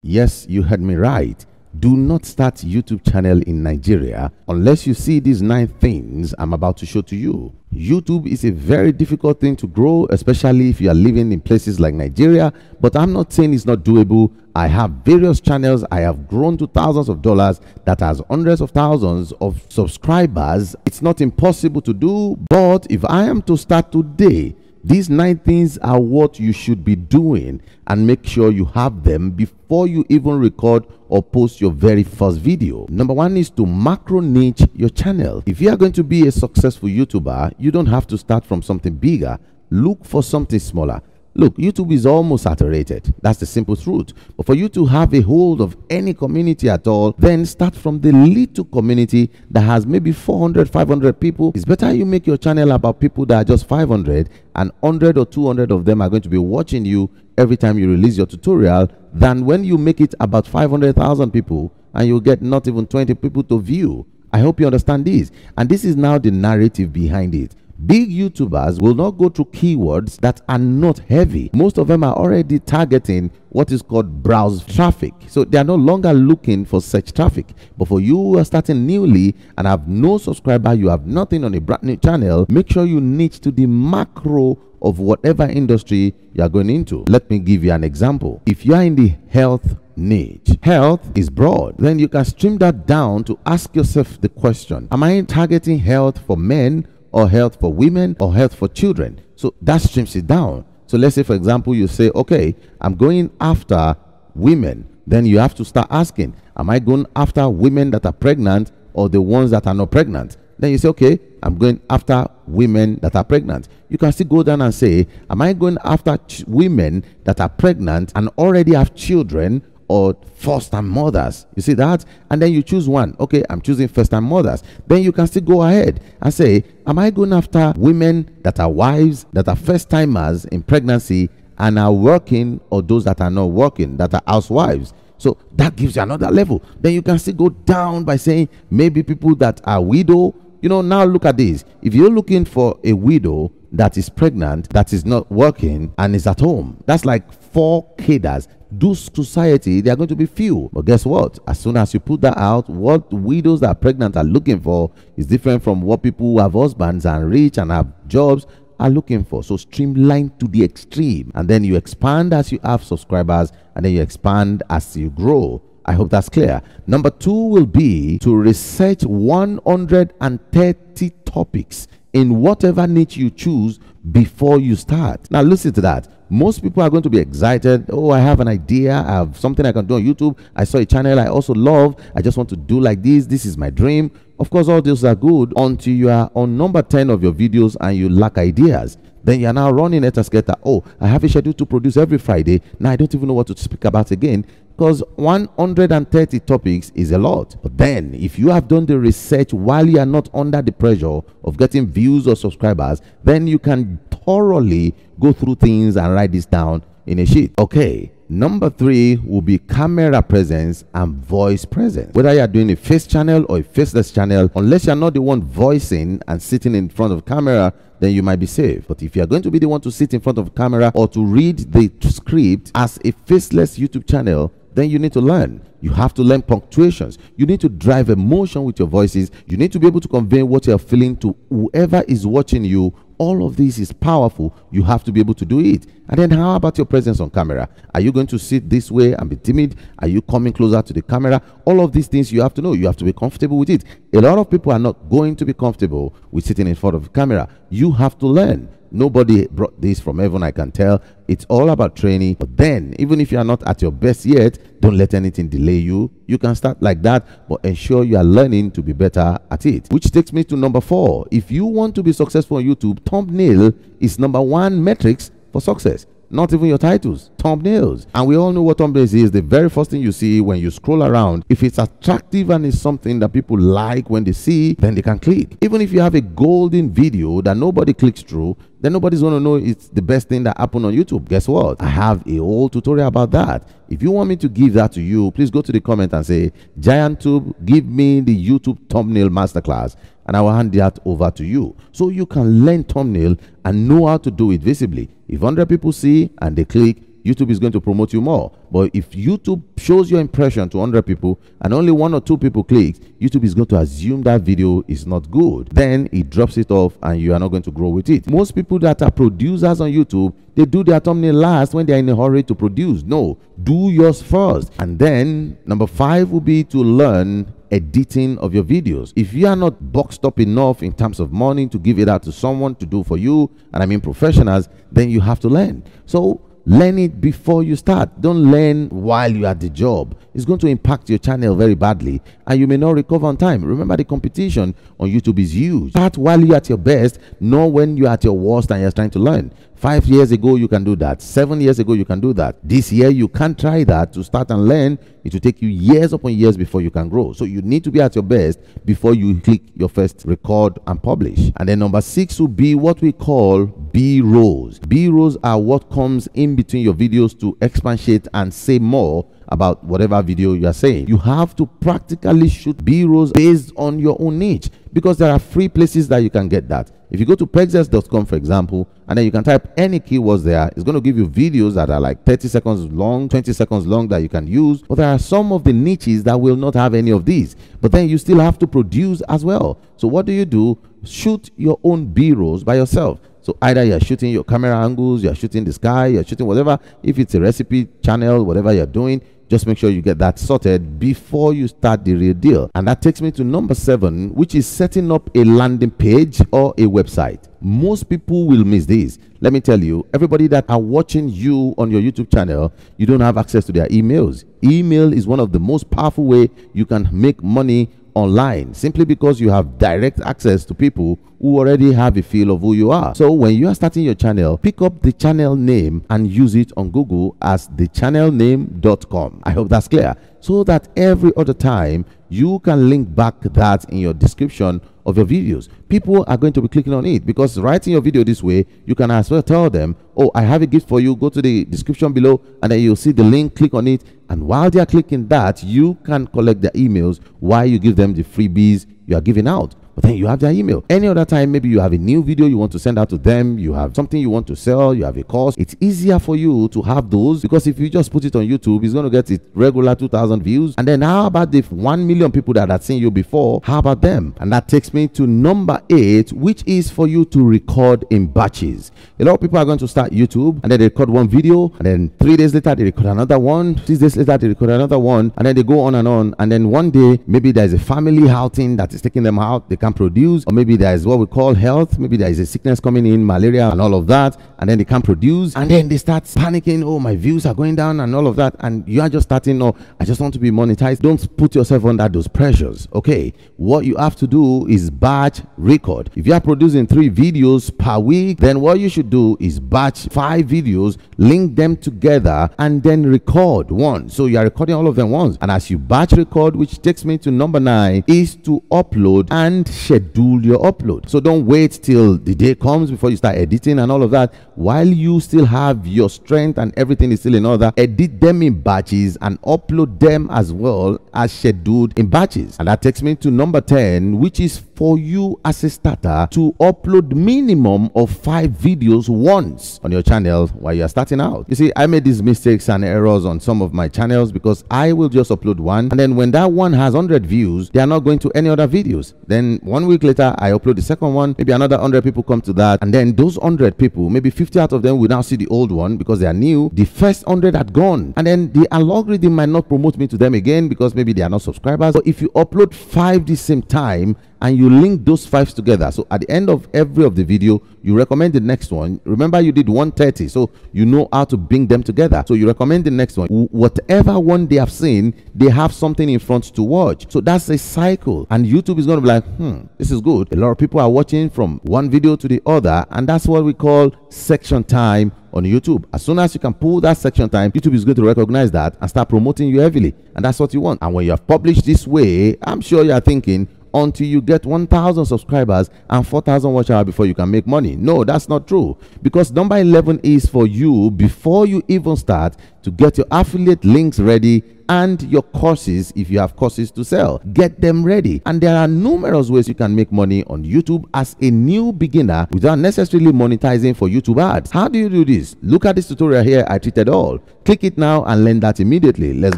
Yes, you heard me right. Do not start YouTube channel in Nigeria unless you see these 9 things I'm about to show to you. YouTube is a very difficult thing to grow, especially if you are living in places like Nigeria, but I'm not saying it's not doable. I have various channels. I have grown to thousands of dollars that has hundreds of thousands of subscribers. It's not impossible to do, but if I am to start today, these 9 things are what you should be doing, and make sure you have them before you even record or post your very first video. Number 1 is to macro niche your channel. If you are going to be a successful YouTuber, you don't have to start from something bigger. Look for something smaller. Look, YouTube is almost saturated. That's the simple truth. But for you to have a hold of any community at all, then start from the little community that has maybe 400, 500 people. It's better you make your channel about people that are just 500 and 100 or 200 of them are going to be watching you every time you release your tutorial, than when you make it about 500,000 people and you get not even 20 people to view. I hope you understand this. And this is now the narrative behind it. Big YouTubers will not go through keywords that are not heavy. Most of them are already targeting what is called browse traffic. So they are no longer looking for search traffic. But for you who are starting newly and have no subscriber, you have nothing on a brand new channel, make sure you niche to the macro of whatever industry you are going into. Let me give you an example. If you are in the health niche, health is broad, then you can stream that down to ask yourself the question, am I targeting health for men, or health for women, or health for children? So that streams it down. So let's say, for example, you say, okay, I'm going after women. Then you have to start asking, am I going after women that are pregnant or the ones that are not pregnant? Then you say, okay, I'm going after women that are pregnant. You can still go down and say, am I going after women that are pregnant and already have children, or first-time mothers? You see that? And then you choose one. Okay, I'm choosing first-time mothers. Then you can still go ahead and say, am I going after women that are wives, that are first-timers in pregnancy and are working, or those that are not working, that are housewives? So that gives you another level. Then you can still go down by saying maybe people that are widow. You know, now look at this. If you're looking for a widow that is pregnant, that is not working and is at home, that's like 4 cadres. Those society, they are going to be few. But guess what? As soon as you put that out, what widows that are pregnant are looking for is different from what people who have husbands and rich and have jobs are looking for. So streamline to the extreme, and then you expand as you have subscribers, and then you expand as you grow. I hope that's clear. Number 2 will be to research 130 topics in whatever niche you choose before you start. Now listen to that. Most people are going to be excited. Oh, I have an idea. I have something I can do on YouTube. I saw a channel I also love. I just want to do like this. This is my dream. Of course, all those are good until you are on number 10 of your videos and you lack ideas. Then you are now running at a skater. Oh, I have a schedule to produce every Friday. Now I don't even know what to speak about again, because 130 topics is a lot. But then if you have done the research while you are not under the pressure of getting views or subscribers, then you can thoroughly go through things and write this down in a sheet. Okay, number 3 will be camera presence and voice presence. Whether you are doing a face channel or a faceless channel, unless you are not the one voicing and sitting in front of camera, then you might be safe. But if you are going to be the one to sit in front of camera or to read the script as a faceless YouTube channel, then you need to learn. You have to learn punctuations. You need to drive emotion with your voices. You need to be able to convey what you're feeling to whoever is watching you. All of this is powerful. You have to be able to do it. And then how about your presence on camera? Are you going to sit this way and be timid? Are you coming closer to the camera? All of these things you have to know. You have to be comfortable with it. A lot of people are not going to be comfortable with sitting in front of the camera. You have to learn. Nobody brought this from heaven, I can tell. It's all about training. But then, even if you are not at your best yet, don't let anything delay you. You can start like that, but ensure you are learning to be better at it. Which takes me to number 4. If you want to be successful on YouTube, thumbnail is number 1 metrics for success. Not even your titles, thumbnails. And we all know what thumbnails is. The very first thing you see when you scroll around. If it's attractive and it's something that people like when they see, then they can click. Even if you have a golden video that nobody clicks through, then nobody's going to know it's the best thing that happened on YouTube. Guess what? I have a whole tutorial about that. If you want me to give that to you, please go to the comment and say, GiantTube, give me the YouTube thumbnail masterclass, and I will hand that over to you so you can learn thumbnail and know how to do it visibly. If 100 people see and they click, YouTube is going to promote you more. But if YouTube shows your impression to 100 people and only 1 or 2 people click, YouTube is going to assume that video is not good. Then it drops it off and you are not going to grow with it. Most people that are producers on YouTube, they do their thumbnail last when they're in a hurry to produce. No, do yours first. And then number 5 will be to learn editing of your videos. If you are not boxed up enough in terms of money to give it out to someone to do for you, and I mean professionals, then you have to learn. So learn it before you start. Don't learn while you're at the job. It's going to impact your channel very badly and you may not recover on time. Remember, the competition on YouTube is huge. Start while you're at your best, not when you're at your worst and you're trying to learn. 5 years ago, you can do that. 7 years ago, you can do that. This year, you can't try that to start and learn. It will take you years upon years before you can grow. So you need to be at your best before you click your first record and publish. And then number 6 will be what we call B-rolls. B-rolls are what comes in between your videos to expatiate and say more about whatever video you are saying. You have to practically shoot B-rolls based on your own niche, because there are free places that you can get that. If you go to pexels.com, for example, and then you can type any keywords there, it's going to give you videos that are like 30 seconds long, 20 seconds long that you can use. But there are some of the niches that will not have any of these. But then you still have to produce as well. So what do? Shoot your own B-rolls by yourself. So either you're shooting your camera angles, you're shooting the sky, you're shooting whatever. If it's a recipe channel, whatever you're doing, just make sure you get that sorted before you start the real deal. And that takes me to number 7, which is setting up a landing page or a website. Most people will miss this. Let me tell you, everybody that are watching you on your YouTube channel, you don't have access to their emails. Email is one of the most powerful way you can make money online, simply because you have direct access to people who already have a feel of who you are. So when you are starting your channel, pick up the channel name and use it on Google as thechannelname.com. I hope that's clear, so that every other time you can link back that in your description of your videos. People are going to be clicking on it, because writing your video this way, you can as well tell them, oh, I have a gift for you, go to the description below and then you'll see the link, click on it, and while they are clicking that, you can collect their emails while you give them the freebies you are giving out. But then you have their email. Any other time, maybe you have a new video you want to send out to them, you have something you want to sell, you have a course. It's easier for you to have those, because if you just put it on YouTube, it's going to get it regular 2,000 views. And then how about the 1 million people that had seen you before? How about them? And that takes me to number 8, which is for you to record in batches. A lot of people are going to start YouTube and then they record one video, and then 3 days later they record another one, 6 days later they record another one, and then they go on, and then one day maybe there's a family outing that is taking them out, they can produce, or maybe there is what we call health, maybe there is a sickness coming in, malaria and all of that, and then they can't produce, and then they start panicking, oh, my views are going down and all of that, and you are just starting, oh, I just want to be monetized. Don't put yourself under those pressures. Okay, what you have to do is batch record. If you are producing 3 videos per week, then what you should do is batch 5 videos, link them together, and then record one. So you are recording all of them once, and as you batch record, which takes me to number 9, is to upload and schedule your upload. So don't wait till the day comes before you start editing and all of that. While you still have your strength and everything is still in order, edit them in batches and upload them as well as scheduled in batches. And that takes me to number 10, which is for you as a starter to upload minimum of 5 videos once on your channel while you're starting out. You see, I made these mistakes and errors on some of my channels, because I will just upload one, and then when that one has 100 views, they are not going to any other videos. Then 1 week later, I upload the second one, maybe another 100 people come to that, and then those 100 people, maybe 50 out of them will now see the old one because they are new. The first 100 had gone, and then the algorithm might not promote me to them again because maybe they are not subscribers. But if you upload 5 the same time and you link those 5s together, so at the end of every of the video, you recommend the next one. Remember, you did 130, so you know how to bring them together. So you recommend the next one. Whatever one they have seen, they have something in front to watch. So that's a cycle, and YouTube is going to be like, this is good. A lot of people are watching from one video to the other, and that's what we call section time on YouTube. As soon as you can pull that section time, YouTube is going to recognize that and start promoting you heavily, and that's what you want. And when you have published this way, I'm sure you are thinking, until you get 1,000 subscribers and 4,000 watch hours before you can make money. No, that's not true, because number 11 is for you, before you even start, to get your affiliate links ready and your courses if you have courses to sell. Get them ready. And there are numerous ways you can make money on YouTube as a new beginner without necessarily monetizing for YouTube ads. How do you do this? Look at this tutorial here. I treated all. Click it now and learn that immediately. Let's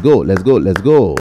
go.